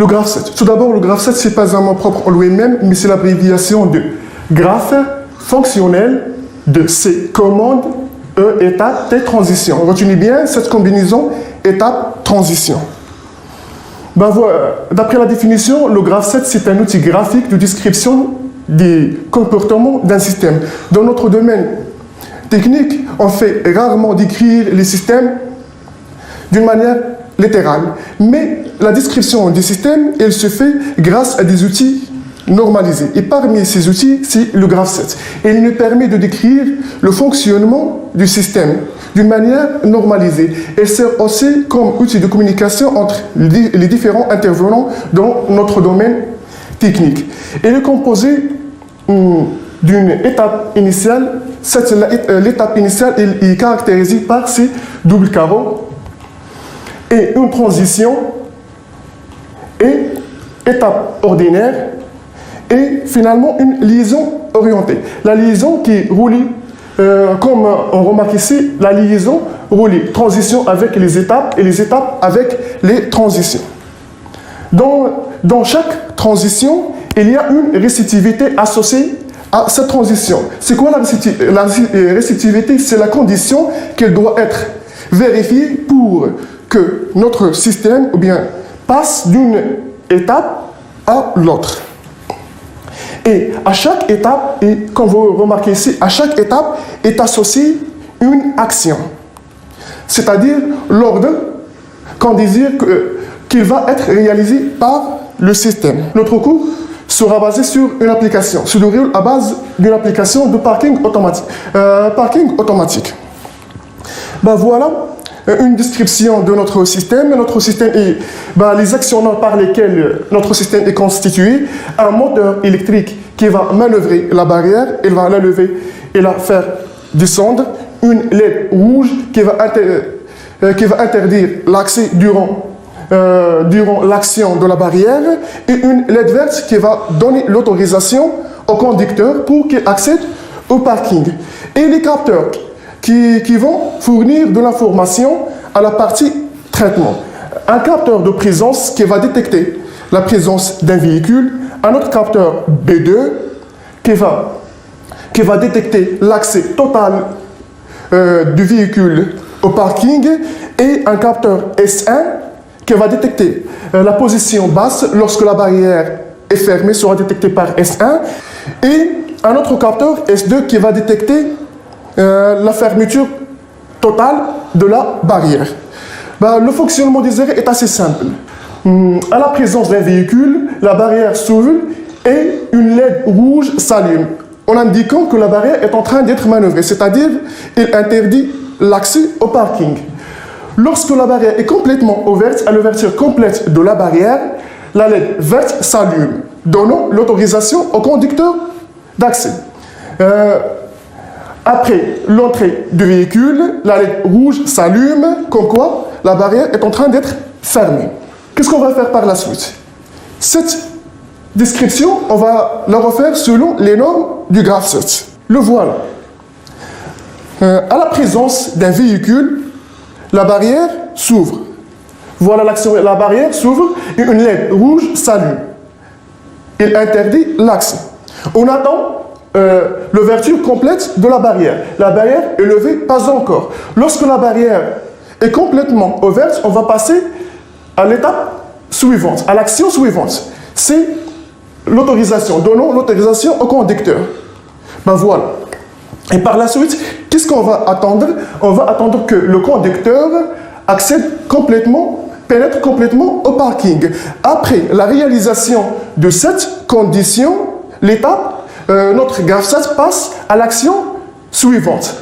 Le graphe 7. Tout d'abord, le graphe 7, ce n'est pas un mot propre en lui-même, mais c'est l'abréviation de graphe fonctionnel de C, commande, E, étape, T, transition. Retenez bien cette combinaison étape, transition. Ben voilà. D'après la définition, le graphe 7, c'est un outil graphique de description des comportements d'un système. Dans notre domaine technique, on fait rarement décrire les systèmes d'une manière littérale. Mais la description des systèmes, elle se fait grâce à des outils normalisés. Et parmi ces outils, c'est le graphe 7. Et il nous permet de décrire le fonctionnement du système d'une manière normalisée. Elle sert aussi comme outil de communication entre les différents intervenants dans notre domaine technique. Elle est composée d'une étape initiale. L'étape initiale est caractérisée par ces doubles carreaux et une transition et étape ordinaire et finalement une liaison orientée. La liaison qui est reliée, comme on remarque ici, la liaison relie transition avec les étapes et les étapes avec les transitions. Dans chaque transition, il y a une récitivité associée à cette transition. C'est quoi la récitivité? C'est la condition qu'elle doit être vérifiée pour que notre système ou bien, passe d'une étape à l'autre. Et à chaque étape, et comme vous remarquez ici, à chaque étape est associée une action. C'est-à-dire l'ordre qu'on désire qu'il va être réalisé par le système. Notre cours sera basé sur une application, se déroule à base d'une application de parking automatique. Ben voilà une description de notre système. Notre système est les actions par lesquelles notre système est constitué. Un moteur électrique qui va manœuvrer la barrière, il va la lever et la faire descendre. Une LED rouge qui va interdire l'accès durant l'action de la barrière et une LED verte qui va donner l'autorisation au conducteur pour qu'il accède au parking. Et les capteurs qui vont fournir de l'information à la partie traitement. Un capteur de présence qui va détecter la présence d'un véhicule, un autre capteur B2 qui va détecter l'accès total du véhicule au parking et un capteur S1 qui va détecter la position basse lorsque la barrière est fermée, sera détectée par S1 et un autre capteur S2 qui va détecter la fermeture totale de la barrière. Le fonctionnement désiré est assez simple. À la présence d'un véhicule, la barrière s'ouvre et une LED rouge s'allume en indiquant que la barrière est en train d'être manœuvrée, c'est-à-dire il interdit l'accès au parking. Lorsque la barrière est complètement ouverte, à l'ouverture complète de la barrière, la LED verte s'allume, donnant l'autorisation au conducteur d'accès. Après l'entrée du véhicule, la LED rouge s'allume, comme quoi la barrière est en train d'être fermée. Qu'est-ce qu'on va faire par la suite? Cette description, on va la refaire selon les normes du graphe 7. Le voilà. À la présence d'un véhicule, la barrière s'ouvre. Voilà l'action, la barrière s'ouvre et une LED rouge s'allume. Il interdit l'accès. On attend l'ouverture complète de la barrière. La barrière est levée, pas encore. Lorsque la barrière est complètement ouverte, on va passer à l'étape suivante, à l'action suivante. C'est l'autorisation. Donnons l'autorisation au conducteur. Voilà. Et par la suite, qu'est-ce qu'on va attendre? On va attendre que le conducteur accède complètement, pénètre complètement au parking. Après la réalisation de cette condition, notre graphe 7 passe à l'action suivante.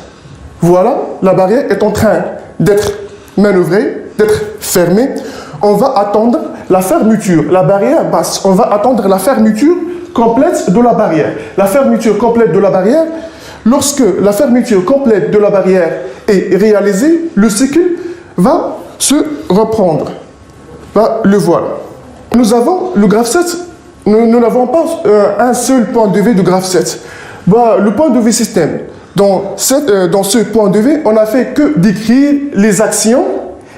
Voilà, la barrière est en train d'être manœuvrée, d'être fermée. On va attendre la fermeture. La barrière passe. On va attendre la fermeture complète de la barrière. La fermeture complète de la barrière, lorsque la fermeture complète de la barrière est réalisée, le cycle va se reprendre. Le voilà. Nous avons le graphe 7. Nous n'avons pas un seul point de vue du graphe 7. Le point de vue système. Dans ce point de vue, on n'a fait que décrire les actions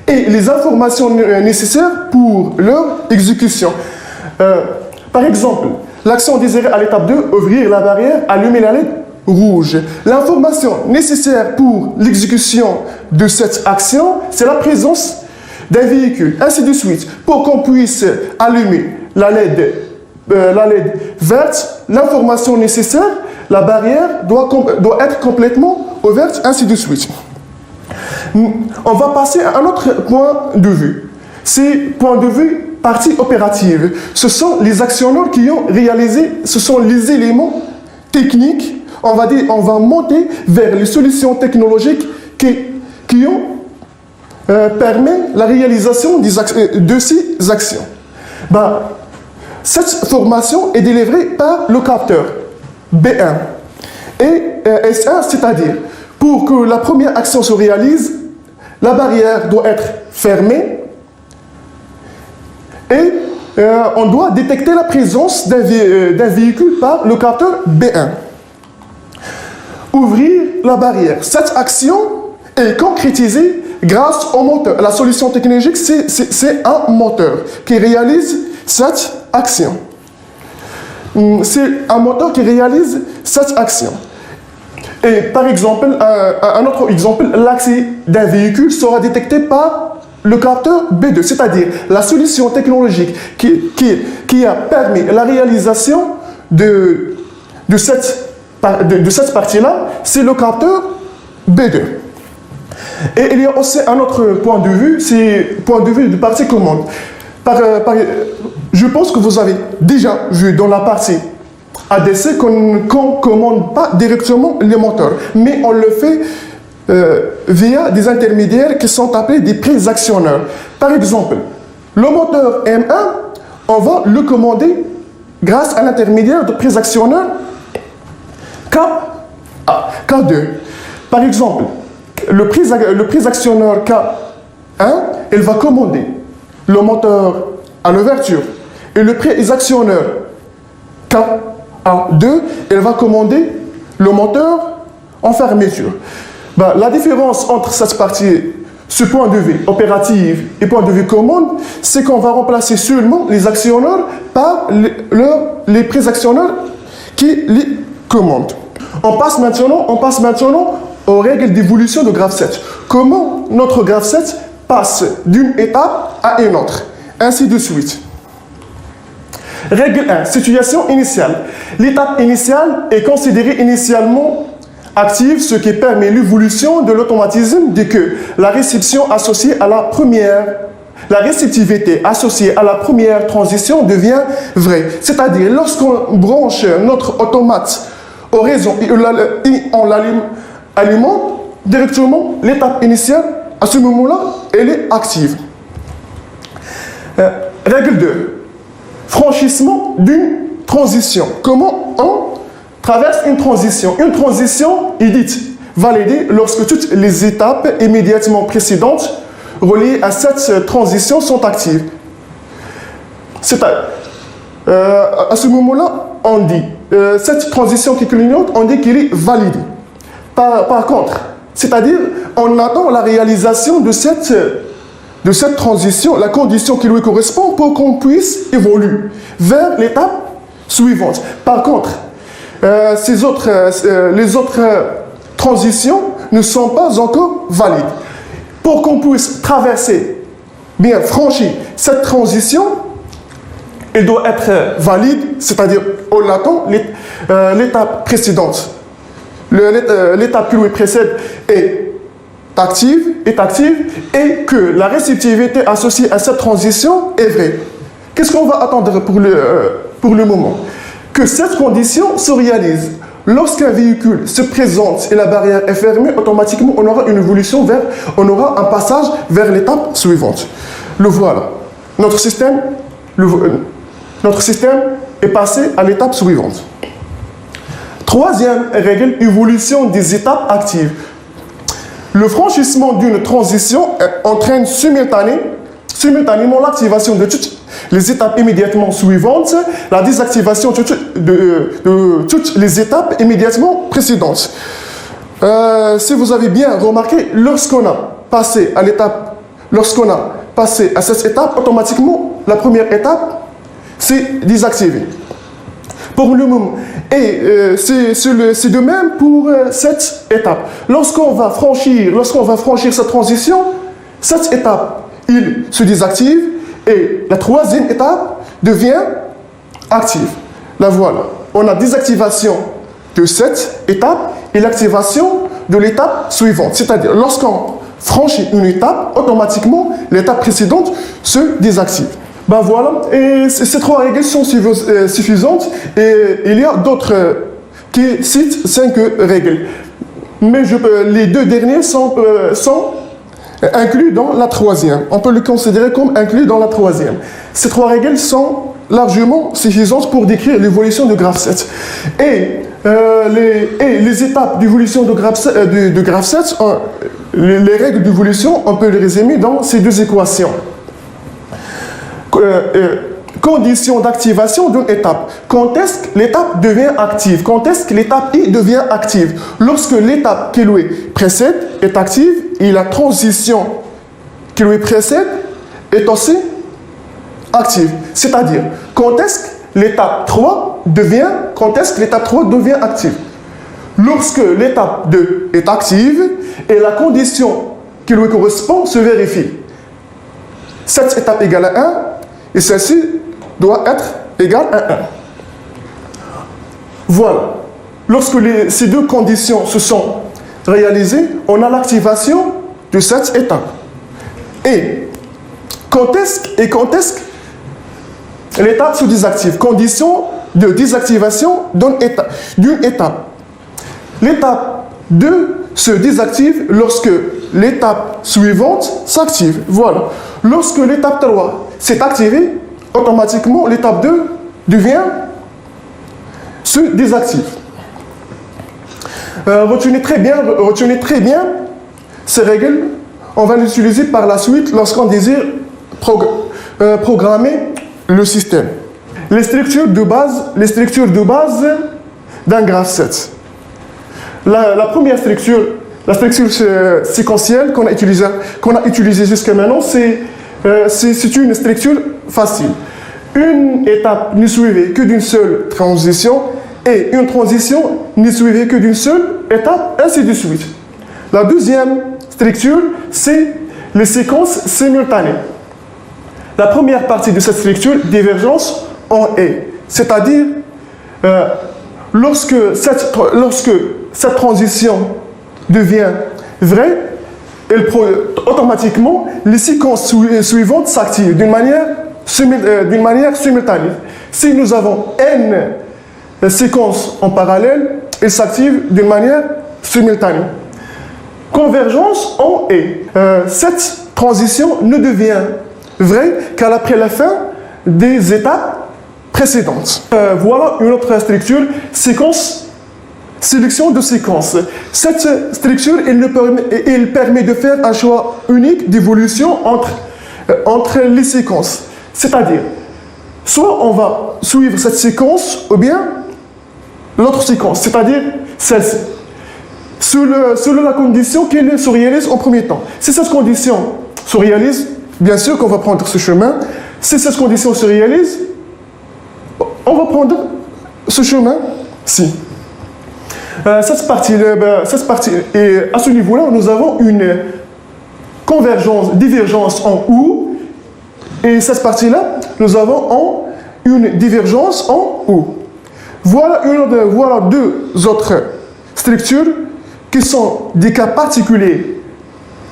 et les informations nécessaires pour leur exécution. Par exemple, l'action désirée à l'étape 2, ouvrir la barrière, allumer la LED rouge. L'information nécessaire pour l'exécution de cette action, c'est la présence d'un véhicule, ainsi de suite. Pour qu'on puisse allumer la LED verte, l'information nécessaire, la barrière doit être complètement ouverte, ainsi de suite. On va passer à un autre point de vue. C'est point de vue partie opérative. Ce sont les actionneurs qui ont réalisé, ce sont les éléments techniques, on va monter vers les solutions technologiques qui ont permis la réalisation de ces actions. Cette formation est délivrée par le capteur B1 et S1, c'est-à-dire pour que la première action se réalise, la barrière doit être fermée et on doit détecter la présence d'un véhicule par le capteur B1. Ouvrir la barrière. Cette action est concrétisée grâce au moteur. La solution technologique, c'est un moteur qui réalise cette action. C'est un moteur qui réalise cette action. Et par exemple, un autre exemple, l'accès d'un véhicule sera détecté par le capteur B2, c'est-à-dire la solution technologique qui a permis la réalisation de cette partie-là, c'est le capteur B2. Et il y a aussi un autre point de vue, c'est le point de vue de partie commande. Je pense que vous avez déjà vu dans la partie ADC qu'on ne commande pas directement les moteurs, mais on le fait via des intermédiaires qui sont appelés des pré-actionneurs. Par exemple, le moteur M1, on va le commander grâce à l'intermédiaire de pré-actionneur K2. Par exemple, le pré-actionneur K1, il va commander le moteur à l'ouverture et le pré-actionneur K2, il va commander le moteur en fermeture. La différence entre cette partie, ce point de vue opératif et point de vue commande, c'est qu'on va remplacer seulement les actionneurs par les pré-actionneurs qui les commandent. On passe maintenant aux règles d'évolution de graphe 7. Comment notre graphe 7 passe d'une étape à une autre, ainsi de suite. Règle 1, situation initiale. L'étape initiale est considérée initialement active, ce qui permet l'évolution de l'automatisme dès que la réception associée à la réceptivité associée à la première transition devient vraie. C'est-à-dire, lorsqu'on branche notre automate au réseau et on l'alimente directement, l'étape initiale, à ce moment-là, elle est active. Règle 2. Franchissement d'une transition. Comment on traverse une transition? Une transition est dite validée lorsque toutes les étapes immédiatement précédentes reliées à cette transition sont actives. À ce moment-là, on dit cette transition qui clignote, on dit qu'elle est valide. Par contre, c'est-à-dire, on attend la réalisation de cette transition, la condition qui lui correspond pour qu'on puisse évoluer vers l'étape suivante. Par contre, les autres transitions ne sont pas encore valides. Pour qu'on puisse franchir cette transition, elle doit être valide, c'est-à-dire on attend l'étape précédente. L'étape qui lui précède est active et que la réceptivité associée à cette transition est vraie. Qu'est-ce qu'on va attendre pour le moment? Que cette condition se réalise. Lorsqu'un véhicule se présente et la barrière est fermée, automatiquement on aura une évolution on aura un passage vers l'étape suivante. Le voilà. Notre système est passé à l'étape suivante. Troisième règle, évolution des étapes actives. Le franchissement d'une transition entraîne simultanément l'activation de toutes les étapes immédiatement suivantes, la désactivation de toutes les étapes immédiatement précédentes. Si vous avez bien remarqué, lorsqu'on a passé à cette étape, automatiquement, la première étape c'est désactivé. Pour le moment. Et c'est de même pour cette étape. Lorsqu'on va franchir cette transition, cette étape, il se désactive et la troisième étape devient active. La voilà. On a désactivation de cette étape et l'activation de l'étape suivante. C'est-à-dire, lorsqu'on franchit une étape, automatiquement, l'étape précédente se désactive. Ben voilà, et ces trois règles sont suffisantes et il y a d'autres qui citent 5 règles. Mais les 2 derniers sont inclus dans la troisième. On peut le considérer comme inclus dans la troisième. Ces 3 règles sont largement suffisantes pour décrire l'évolution du graphe 7. Et les étapes d'évolution du graphe 7, les règles d'évolution, on peut les résumer dans ces 2 équations. Condition d'activation d'une étape. Quand est-ce que l'étape devient active? Quand est-ce que l'étape I devient active? Lorsque l'étape qui lui précède est active et la transition qui lui précède est aussi active. C'est-à-dire, quand est-ce que l'étape 3 devient active? Lorsque l'étape 2 est active et la condition qui lui correspond se vérifie. Cette étape égale à 1 et celle-ci doit être égale à 1. Voilà. Lorsque ces 2 conditions se sont réalisées, on a l'activation de cette étape. Et quand est-ce que l'étape se désactive? Condition de désactivation d'une étape. L'étape 2 se désactive lorsque l'étape suivante s'active. Voilà. Lorsque l'étape 3 s'est activée, automatiquement l'étape 2 se désactive. Retenez très bien ces règles. On va les utiliser par la suite lorsqu'on désire programmer le système. Les structures de base d'un graphe 7. La première structure, la structure séquentielle qu'on a utilisée jusqu'à maintenant, c'est une structure facile. Une étape n'est suivie que d'une seule transition et une transition n'est suivie que d'une seule étape, ainsi de suite. La deuxième structure, c'est les séquences simultanées. La première partie de cette structure, divergence en est. C'est-à-dire, lorsque cette transition devient vraie, automatiquement, les séquences suivantes s'activent d'une manière simultanée. Si nous avons n séquences en parallèle, elles s'activent d'une manière simultanée. Convergence en est. Cette transition ne devient vraie qu'après la fin des étapes précédentes. Voilà une autre structure, sélection de séquences. Cette structure, elle permet de faire un choix unique d'évolution entre les séquences. C'est-à-dire, soit on va suivre cette séquence ou bien l'autre séquence, c'est-à-dire celle-ci. Selon la condition qu'elle se réalise en premier temps. Si cette condition se réalise, bien sûr qu'on va prendre ce chemin. Si cette condition se réalise, on va prendre ce chemin-ci. Cette partie, et à ce niveau-là, nous avons une divergence en OU, et cette partie-là, nous avons une divergence en OU. Voilà 2 autres structures qui sont des cas particuliers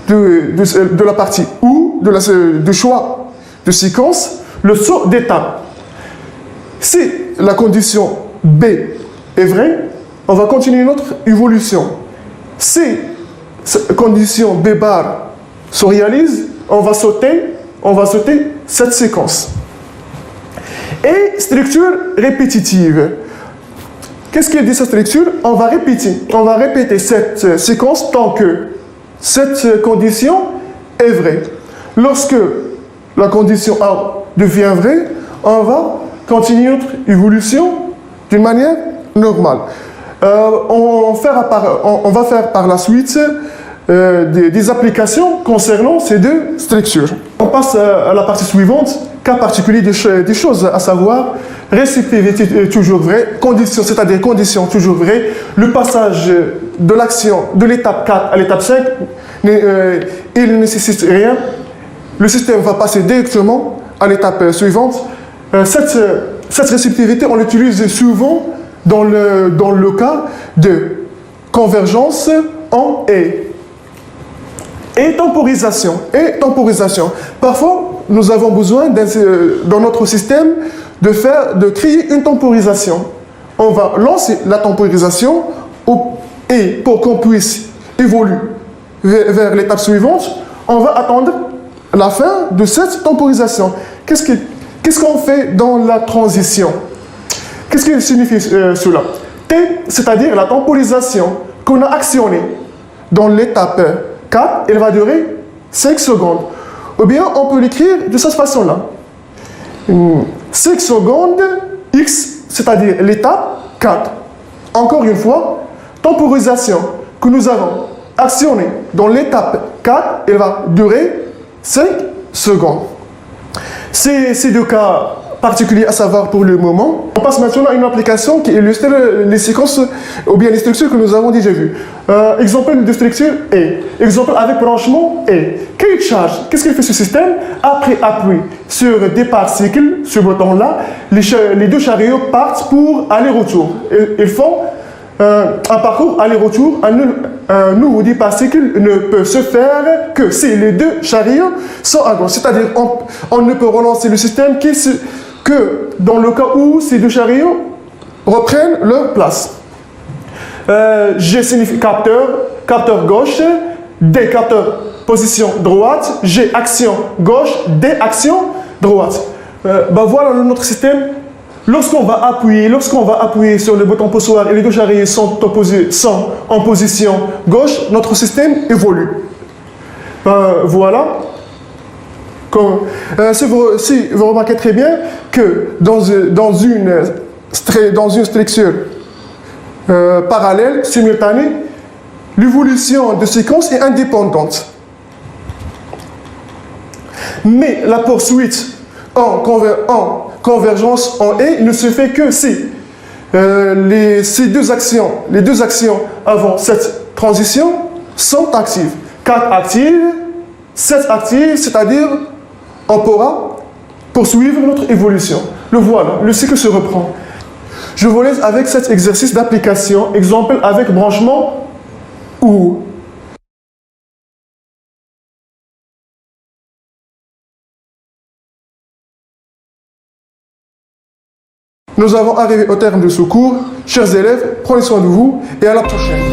de la partie OU, du choix de séquence, le saut d'étape. Si la condition B est vraie, on va continuer notre évolution. Si cette condition B bar se réalise, on va sauter cette séquence. Et structure répétitive. Qu'est-ce qu'il dit cette structure? On va répéter cette séquence tant que cette condition est vraie. Lorsque la condition A devient vraie, on va continuer notre évolution d'une manière normale. On va faire par la suite des applications concernant ces 2 structures. On passe à la partie suivante, cas particulier des choses, à savoir réceptivité toujours vraie, condition, c'est-à-dire condition toujours vraie, le passage de l'action de l'étape 4 à l'étape 5, il ne nécessite rien, le système va passer directement à l'étape suivante. Cette réceptivité, on l'utilise souvent dans le cas de convergence en et. Et temporisation. Parfois, nous avons besoin dans notre système de créer une temporisation. On va lancer la temporisation et pour qu'on puisse évoluer vers l'étape suivante, on va attendre la fin de cette temporisation. Qu'est-ce qu'on fait dans la transition? Qu'est-ce que signifie cela? T, c'est-à-dire la temporisation qu'on a actionnée dans l'étape 4, elle va durer 5 secondes. Ou bien on peut l'écrire de cette façon-là. 5 secondes X, c'est-à-dire l'étape 4. Encore une fois, temporisation que nous avons actionnée dans l'étape 4, elle va durer 5 secondes. Ces deux cas particuliers à savoir pour le moment. On passe maintenant à une application qui illustre les séquences ou bien les structures que nous avons déjà vues. Exemple de structure et exemple avec branchement et. Quelle charge? Qu'est-ce qu'il fait ce système? Après appui sur départ cycle, ce bouton-là, les deux chariots partent pour aller-retour. Ils font un parcours aller-retour. Un nouveau départ cycle ne peut se faire que si les deux chariots sont à gauche. C'est-à-dire on ne peut relancer le système que dans le cas où ces deux chariots reprennent leur place. G signifie capteur gauche, D capteur position droite, G action gauche, D action droite. Voilà notre système. Lorsqu'on va appuyer sur le bouton poussoir et les deux chariots sont en position gauche, notre système évolue. Voilà. Si vous remarquez très bien que dans une structure parallèle, simultanée, l'évolution de séquence est indépendante. Mais la poursuite en convergence en et ne se fait que si les deux actions avant cette transition sont actives. 4 actives, 7 actives, c'est-à-dire on pourra poursuivre notre évolution. Le voilà, le cycle se reprend. Je vous laisse avec cet exercice d'application, exemple avec branchement ou. Nous avons arrivé au terme de ce cours. Chers élèves, prenez soin de vous et à la prochaine.